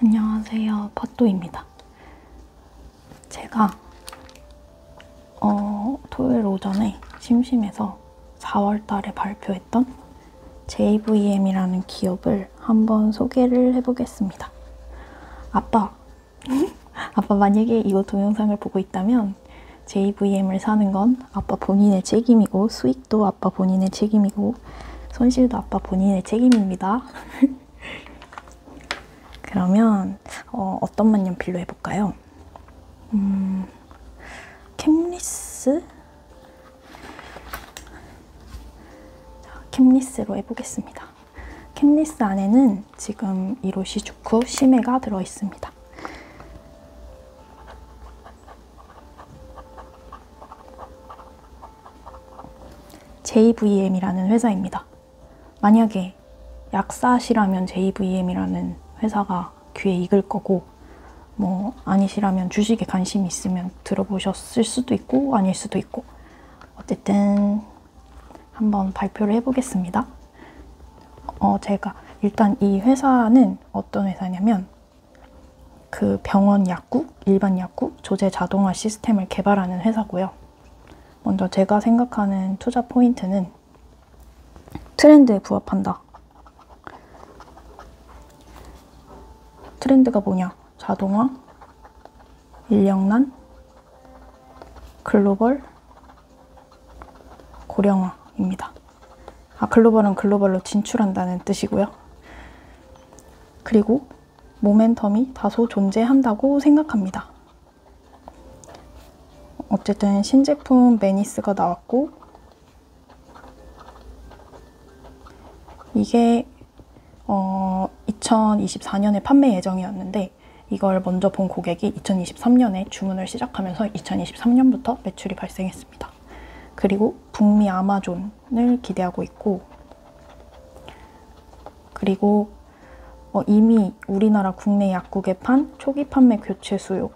안녕하세요, 팟도입니다. 제가 토요일 오전에 심심해서 4월 달에 발표했던 JVM이라는 기업을 한번 소개를 해보겠습니다. 아빠 만약에 이거 동영상을 보고 있다면 JVM을 사는 건 아빠 본인의 책임이고 수익도 아빠 본인의 책임이고 손실도 아빠 본인의 책임입니다. 그러면 어떤 만년필로 해볼까요? 캠리스? 캠리스로 해보겠습니다. 캠리스 안에는 지금 이로시주쿠 시메가 들어있습니다. JVM이라는 회사입니다. 만약에 약사시라면 JVM이라는 회사가 귀에 익을 거고, 뭐 아니시라면 주식에 관심이 있으면 들어보셨을 수도 있고 아닐 수도 있고, 어쨌든 한번 발표를 해보겠습니다. 제가 일단 이 회사는 어떤 회사냐면 그 병원 약국, 일반 약국 조제 자동화 시스템을 개발하는 회사고요. 먼저 제가 생각하는 투자 포인트는 트렌드에 부합한다. 트렌드가 뭐냐? 자동화, 인력난, 글로벌, 고령화입니다. 글로벌은 글로벌로 진출한다는 뜻이고요. 그리고 모멘텀이 다소 존재한다고 생각합니다. 어쨌든 신제품 매니스가 나왔고, 이게 2024년에 판매 예정이었는데 이걸 먼저 본 고객이 2023년에 주문을 시작하면서 2023년부터 매출이 발생했습니다. 그리고 북미 아마존을 기대하고 있고, 그리고 이미 우리나라 국내 약국에 판 초기 판매 교체 수요,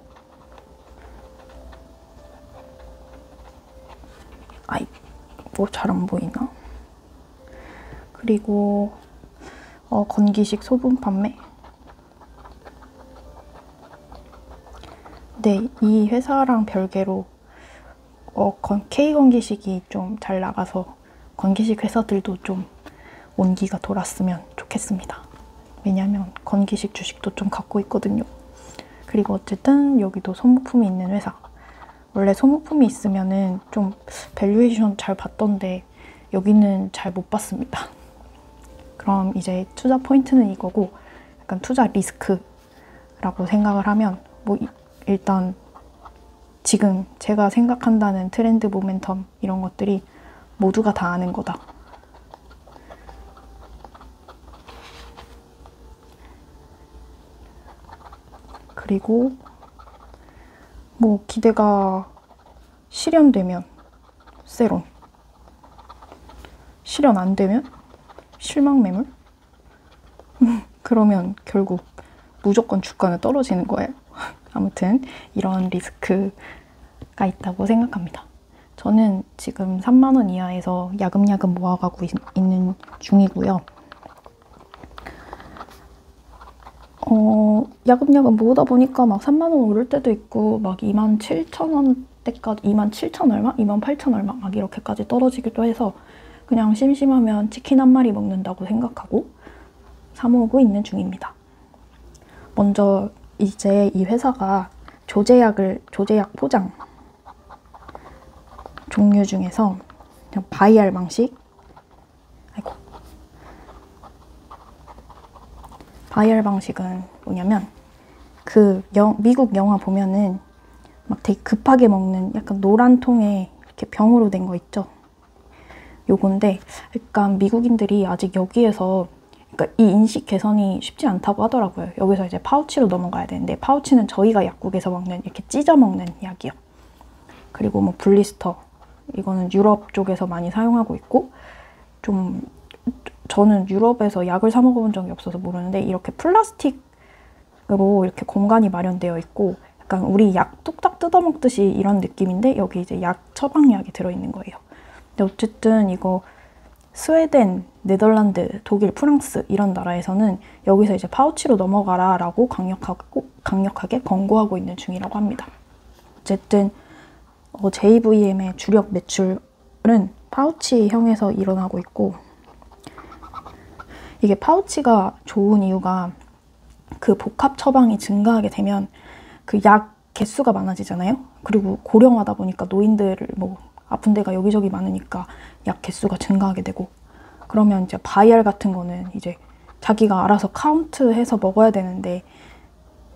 뭐 잘 안 보이나? 그리고 건기식 소분 판매. 네, 이 회사랑 별개로 K건기식이 좀 잘 나가서 건기식 회사들도 좀 온기가 돌았으면 좋겠습니다. 왜냐면 건기식 주식도 좀 갖고 있거든요. 그리고 어쨌든 여기도 소모품이 있는 회사. 원래 소모품이 있으면은 좀 밸류에이션 잘 받던데 여기는 잘 못 받습니다. 그럼 이제 투자 포인트는 이거고, 약간 투자 리스크라고 생각을 하면 뭐 일단 지금 제가 생각한다는 트렌드 모멘텀 이런 것들이 모두가 다 아는 거다. 그리고 뭐 기대가 실현되면 세론, 실현 안 되면 실망 매물? 그러면 결국 무조건 주가는 떨어지는 거예요. 아무튼 이런 리스크가 있다고 생각합니다. 저는 지금 3만 원 이하에서 야금야금 모아가고 있는 중이고요. 야금야금 모으다 보니까 막 3만 원 오를 때도 있고, 막 27,000원대까지, 27,000 얼마? 28,000 얼마? 막 이렇게까지 떨어지기도 해서 그냥 심심하면 치킨 한 마리 먹는다고 생각하고 사 모으고 있는 중입니다. 먼저 이제 이 회사가 조제약 포장 종류 중에서 바이알 방식, 바이알 방식은 뭐냐면 미국 영화 보면은 막 되게 급하게 먹는 약간 노란 통에 이렇게 병으로 된 거 있죠? 요건데, 약간 미국인들이 아직 여기에서 그러니까 이 인식 개선이 쉽지 않다고 하더라고요. 여기서 이제 파우치로 넘어가야 되는데, 파우치는 저희가 약국에서 먹는 이렇게 찢어 먹는 약이요. 그리고 뭐 블리스터, 이거는 유럽 쪽에서 많이 사용하고 있고, 저는 유럽에서 약을 사 먹어본 적이 없어서 모르는데 이렇게 플라스틱으로 이렇게 공간이 마련되어 있고, 약간 우리 약 뚝딱 뜯어 먹듯이 이런 느낌인데 여기 이제 처방약이 들어있는 거예요. 근데 어쨌든 이거 스웨덴, 네덜란드, 독일, 프랑스 이런 나라에서는 여기서 이제 파우치로 넘어가라 라고 강력하게 권고하고 있는 중이라고 합니다. 어쨌든 JVM의 주력 매출은 파우치형에서 일어나고 있고, 이게 파우치가 좋은 이유가 그 복합 처방이 증가하게 되면 그 약 개수가 많아지잖아요. 그리고 고령화다 보니까 노인들 뭐 아픈 데가 여기저기 많으니까 약 개수가 증가하게 되고, 그러면 이제 바이알 같은 거는 이제 자기가 알아서 카운트해서 먹어야 되는데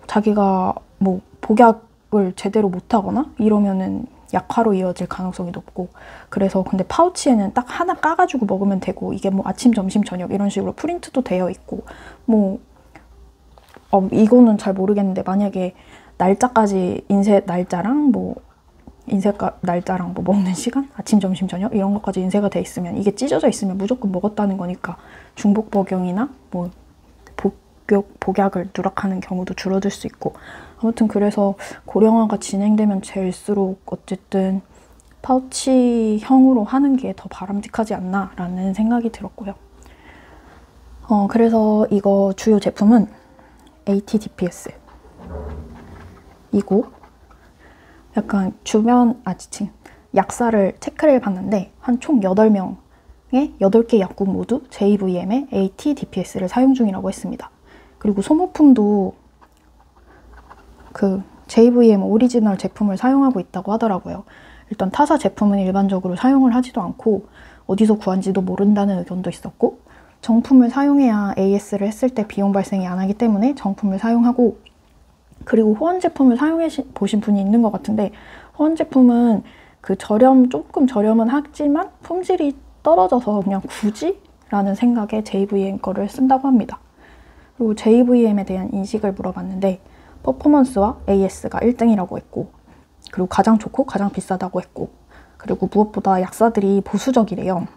자기가 뭐 복약을 제대로 못하거나 이러면은 약화로 이어질 가능성이 높고, 그래서 근데 파우치에는 딱 하나 까가지고 먹으면 되고, 이게 뭐 아침, 점심, 저녁 이런 식으로 프린트도 되어 있고, 뭐 이거는 잘 모르겠는데 만약에 날짜까지 인쇄 날짜랑 뭐 날짜랑 뭐 먹는 시간, 아침, 점심, 저녁 이런 것까지 인쇄가 돼 있으면, 이게 찢어져 있으면 무조건 먹었다는 거니까 중복 복용이나 뭐 복약을 누락하는 경우도 줄어들 수 있고, 아무튼 그래서 고령화가 진행되면 될수록 어쨌든 파우치형으로 하는 게 더 바람직하지 않나 라는 생각이 들었고요. 그래서 이거 주요 제품은 ATDPS 이고, 약간 주변 지침 약사를 체크를 해봤는데 한 총 8명의 8개 약국 모두 JVM의 ATDPS를 사용 중이라고 했습니다. 그리고 소모품도 그 JVM 오리지널 제품을 사용하고 있다고 하더라고요. 일단 타사 제품은 일반적으로 사용을 하지도 않고 어디서 구한지도 모른다는 의견도 있었고, 정품을 사용해야 AS를 했을 때 비용 발생이 안 하기 때문에 정품을 사용하고, 그리고 호환 제품을 사용해 보신 분이 있는 것 같은데, 호환 제품은 그 조금 저렴은 하지만 품질이 떨어져서 그냥 굳이? 라는 생각에 JVM 거를 쓴다고 합니다. 그리고 JVM에 대한 인식을 물어봤는데 퍼포먼스와 AS가 1등이라고 했고, 그리고 가장 좋고 가장 비싸다고 했고, 그리고 무엇보다 약사들이 보수적이래요.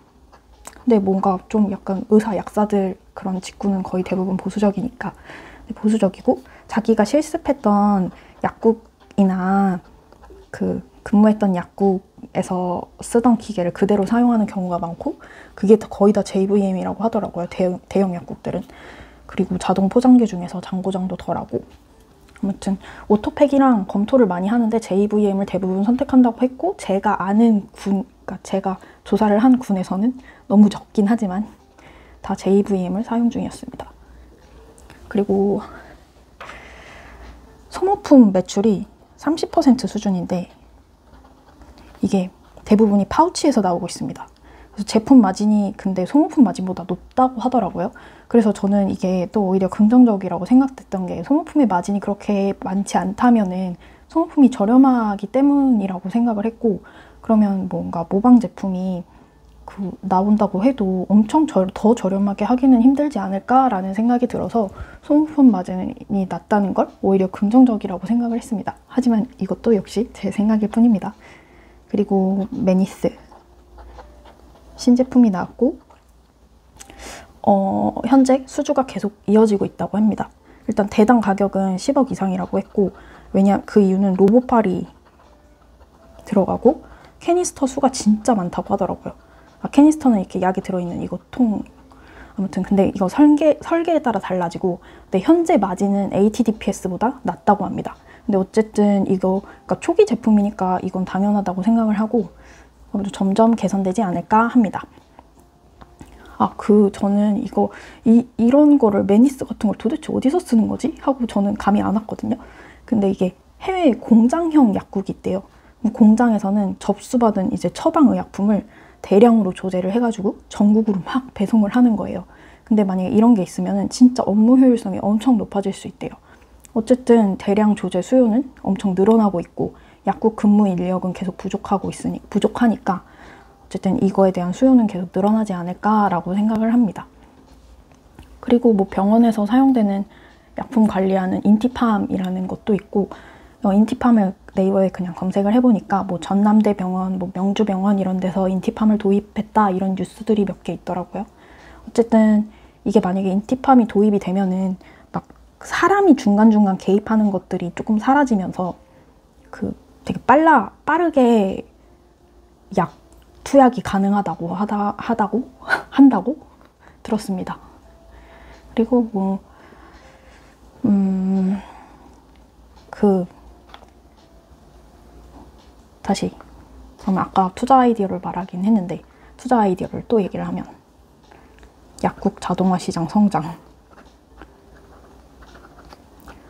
근데 뭔가 좀 약간 의사 약사들 그런 직구는 거의 대부분 보수적이니까, 보수적이고 자기가 실습했던 약국이나 그 근무했던 약국에서 쓰던 기계를 그대로 사용하는 경우가 많고, 그게 거의 다 JVM이라고 하더라고요. 대형 약국들은. 그리고 자동 포장기 중에서 장고장도 덜하고, 아무튼 오토팩이랑 검토를 많이 하는데 JVM을 대부분 선택한다고 했고, 제가 아는 그러니까 제가 조사를 한 군에서는 너무 적긴 하지만 다 JVM을 사용 중이었습니다. 그리고 소모품 매출이 30% 수준인데 이게 대부분이 파우치에서 나오고 있습니다. 그래서 제품 마진이 근데 소모품 마진보다 높다고 하더라고요. 그래서 저는 이게 또 오히려 긍정적이라고 생각됐던 게, 소모품의 마진이 그렇게 많지 않다면은 소모품이 저렴하기 때문이라고 생각을 했고, 그러면 뭔가 모방 제품이 나온다고 해도 엄청 더 저렴하게 하기는 힘들지 않을까라는 생각이 들어서 소모품 마진이 낮다는 걸 오히려 긍정적이라고 생각을 했습니다. 하지만 이것도 역시 제 생각일 뿐입니다. 그리고 매니스 신제품이 나왔고, 현재 수주가 계속 이어지고 있다고 합니다. 일단 대당 가격은 10억 이상이라고 했고, 그 이유는 로보팔이 들어가고 캐니스터 수가 진짜 많다고 하더라고요. 캐니스터는 이렇게 약이 들어있는 이거 통, 아무튼 근데 이거 설계에 따라 달라지고, 근데 현재 마진은 ATDPS보다 낮다고 합니다. 근데 어쨌든 이거 그러니까 초기 제품이니까 이건 당연하다고 생각을 하고, 점점 개선되지 않을까 합니다. 저는 이런 거를 매니스 같은 걸 도대체 어디서 쓰는 거지? 하고 저는 감이 안 왔거든요. 근데 이게 해외 공장형 약국이 있대요. 공장에서는 접수받은 이제 처방의약품을 대량으로 조제를 해가지고 전국으로 막 배송을 하는 거예요. 근데 만약에 이런 게 있으면 진짜 업무 효율성이 엄청 높아질 수 있대요. 어쨌든 대량 조제 수요는 엄청 늘어나고 있고, 약국 근무 인력은 계속 부족하니까 어쨌든 이거에 대한 수요는 계속 늘어나지 않을까라고 생각을 합니다. 그리고 뭐 병원에서 사용되는 약품 관리하는 인티팜이라는 것도 있고, 인티팜을 네이버에 그냥 검색을 해보니까 뭐 전남대병원, 뭐 명주병원 이런 데서 인티팜을 도입했다 이런 뉴스들이 몇 개 있더라고요. 어쨌든 이게 만약에 인티팜이 도입이 되면은 막 사람이 중간중간 개입하는 것들이 조금 사라지면서 되게 빠르게 투약이 가능하다고 한다고 들었습니다. 그리고 뭐 다시 그러면 아까 투자 아이디어를 말하긴 했는데 투자 아이디어를 또 얘기를 하면 약국 자동화 시장 성장.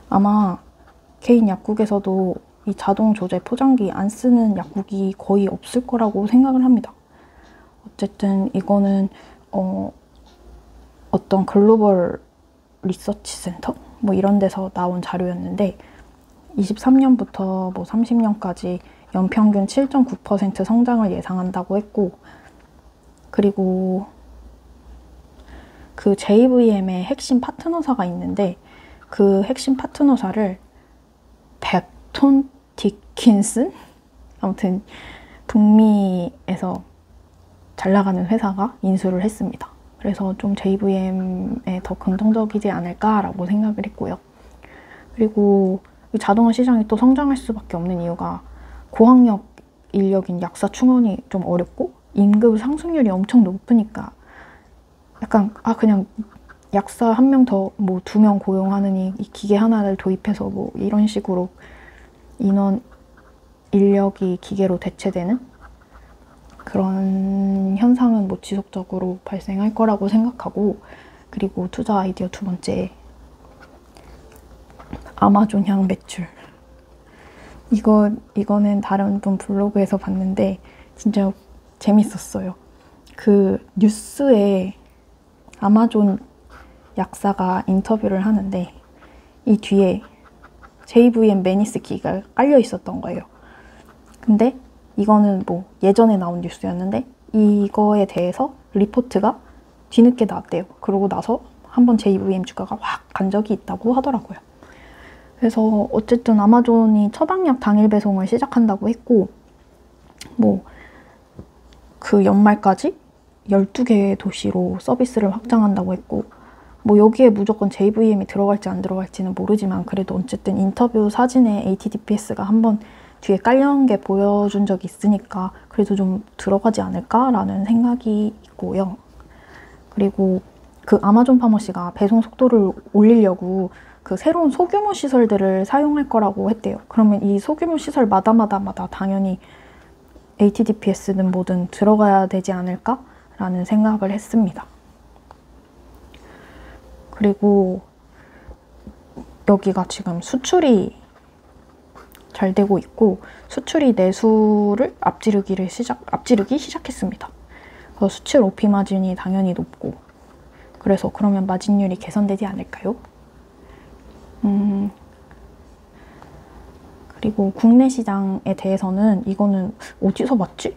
아마 개인 약국에서도 이 자동 조제 포장기 안 쓰는 약국이 거의 없을 거라고 생각을 합니다. 어쨌든 이거는 어떤 글로벌 리서치 센터? 뭐 이런 데서 나온 자료였는데 23년부터 뭐 30년까지 연평균 7.9% 성장을 예상한다고 했고, 그리고 그 JVM의 핵심 파트너사가 있는데 그 핵심 파트너사를 벡톤 디킨슨? 아무튼 북미에서 잘 나가는 회사가 인수를 했습니다. 그래서 좀 JVM에 더 긍정적이지 않을까라고 생각을 했고요. 그리고 자동화 시장이 또 성장할 수밖에 없는 이유가 고학력 인력인 약사 충원이 좀 어렵고 임금 상승률이 엄청 높으니까 약간 그냥 약사 한 명 더 뭐 2명 고용하느니 이 기계 하나를 도입해서 뭐 이런 식으로 인력이 기계로 대체되는 그런 현상은 뭐 지속적으로 발생할 거라고 생각하고, 그리고 투자 아이디어 두 번째, 아마존 향 매출. 이거는 다른 분 블로그에서 봤는데 진짜 재밌었어요. 그 뉴스에 아마존 약사가 인터뷰를 하는데 이 뒤에 JVM 매니스 키가 깔려 있었던 거예요. 근데 이거는 뭐 예전에 나온 뉴스였는데 이거에 대해서 리포트가 뒤늦게 나왔대요. 그러고 나서 한번 JVM 주가가 확 간 적이 있다고 하더라고요. 그래서 어쨌든 아마존이 처방약 당일 배송을 시작한다고 했고, 뭐 그 연말까지 12개의 도시로 서비스를 확장한다고 했고, 뭐 여기에 무조건 JVM이 들어갈지 안 들어갈지는 모르지만 그래도 어쨌든 인터뷰 사진에 HTTPS가 한번 뒤에 깔려온 게 보여준 적이 있으니까 그래도 좀 들어가지 않을까라는 생각이 있고요. 그리고 그 아마존 파머시가 배송 속도를 올리려고 그 새로운 소규모 시설들을 사용할 거라고 했대요. 그러면 이 소규모 시설마다 당연히 HTTPS는 뭐든 들어가야 되지 않을까라는 생각을 했습니다. 그리고 여기가 지금 수출이 잘 되고 있고 수출이 내수를 앞지르기 시작했습니다. 그래서 수출 OP 마진이 당연히 높고, 그래서 그러면 마진율이 개선되지 않을까요? 그리고 국내 시장에 대해서는 이거는 어디서 봤지?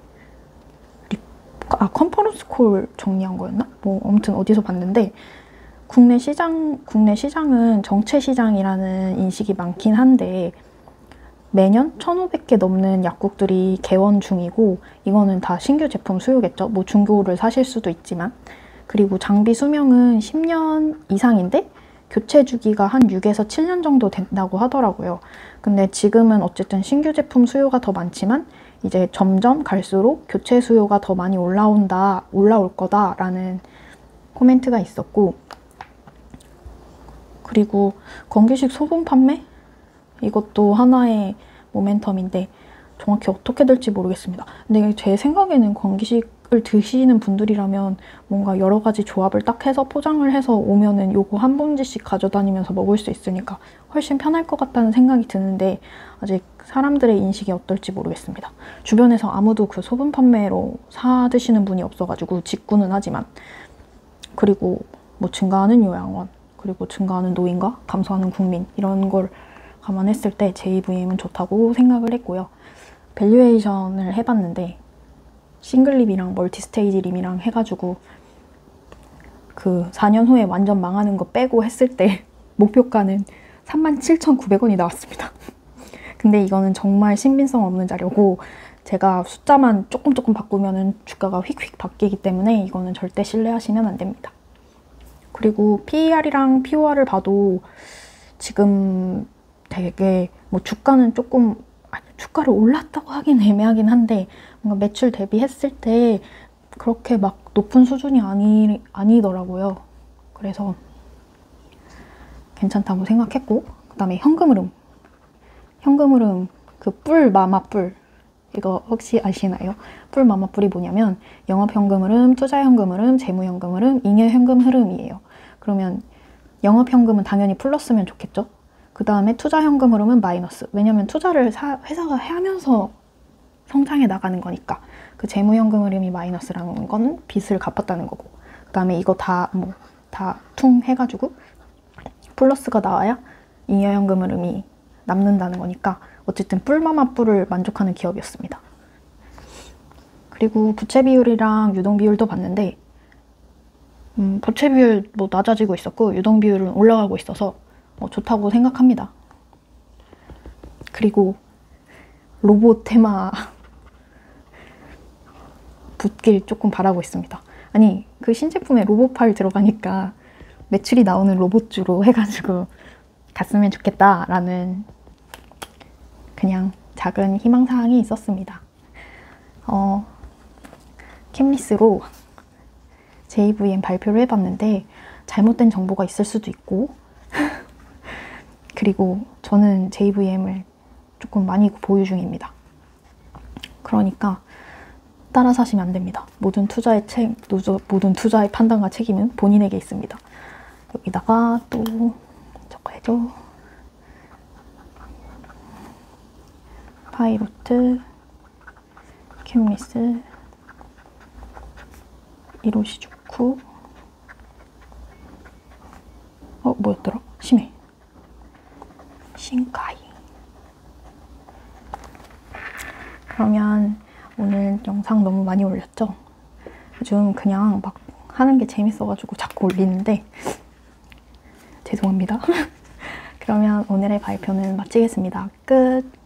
컨퍼런스 콜 정리한 거였나? 뭐 아무튼 어디서 봤는데 국내 시장은 정체 시장이라는 인식이 많긴 한데 매년 1,500개 넘는 약국들이 개원 중이고, 이거는 다 신규 제품 수요겠죠. 뭐 중고를 사실 수도 있지만. 그리고 장비 수명은 10년 이상인데 교체 주기가 한 6에서 7년 정도 된다고 하더라고요. 근데 지금은 어쨌든 신규 제품 수요가 더 많지만 이제 점점 갈수록 교체 수요가 더 많이 올라올 거다라는 코멘트가 있었고, 그리고 건기식 소분 판매? 이것도 하나의 모멘텀인데 정확히 어떻게 될지 모르겠습니다. 근데 제 생각에는 건기식을 드시는 분들이라면 뭔가 여러 가지 조합을 딱 해서 포장을 해서 오면은 요거 한 봉지씩 가져다니면서 먹을 수 있으니까 훨씬 편할 것 같다는 생각이 드는데 아직 사람들의 인식이 어떨지 모르겠습니다. 주변에서 아무도 그 소분 판매로 사 드시는 분이 없어가지고 직구는 하지만, 그리고 뭐 증가하는 요양원, 그리고 증가하는 노인과 감소하는 국민, 이런 걸 감안했을 때 JVM은 좋다고 생각을 했고요. 밸류에이션을 해봤는데 싱글립이랑 멀티스테이지 립이랑 해가지고 그 4년 후에 완전 망하는 거 빼고 했을 때 목표가는 37,900원이 나왔습니다. 근데 이거는 정말 신빙성 없는 자료고 제가 숫자만 조금 바꾸면은 주가가 휙휙 바뀌기 때문에 이거는 절대 신뢰하시면 안 됩니다. 그리고 PER이랑 POR을 봐도 지금 되게 뭐 주가는 조금, 주가를 올랐다고 하긴 애매하긴 한데 뭔가 매출 대비했을 때 그렇게 막 높은 수준이 아니더라고요. 그래서 괜찮다고 생각했고, 그 다음에 현금 흐름. 현금 흐름, 그 뿔 마마 뿔. 이거 혹시 아시나요? 뿔 마마 뿔이 뭐냐면 영업현금 흐름, 투자현금 흐름, 재무현금 흐름, 잉여현금 흐름이에요. 그러면 영업현금은 당연히 플러스면 좋겠죠? 그 다음에 투자현금 흐름은 마이너스. 왜냐면 투자를 회사가 하면서 성장해 나가는 거니까. 그 재무현금 흐름이 마이너스라는 건 빚을 갚았다는 거고. 그 다음에 이거 다 퉁 해가지고 플러스가 나와야 잉여현금 흐름이 남는다는 거니까 어쨌든 뿔마마 뿔을 만족하는 기업이었습니다. 그리고 부채 비율이랑 유동 비율도 봤는데 부채 비율 뭐 낮아지고 있었고 유동 비율은 올라가고 있어서 좋다고 생각합니다. 그리고 로봇 테마 붙길 조금 바라고 있습니다. 아니 그 신제품에 로봇팔 들어가니까 매출이 나오는 로봇주로 해가지고 갔으면 좋겠다라는 그냥 작은 희망사항이 있었습니다. 캠리스로 JVM 발표를 해봤는데 잘못된 정보가 있을 수도 있고 그리고 저는 JVM을 조금 많이 보유 중입니다. 그러니까 따라 사시면 안 됩니다. 모든 투자의 판단과 책임은 본인에게 있습니다. 여기다가 또 저거 해줘. 파이로트, 캠리스, 이로시주쿠, 뭐였더라? 심해. 신카이. 그러면 오늘 영상 너무 많이 올렸죠? 요즘 그냥 막 하는 게 재밌어가지고 자꾸 올리는데 죄송합니다. 그러면 오늘의 발표는 마치겠습니다. 끝!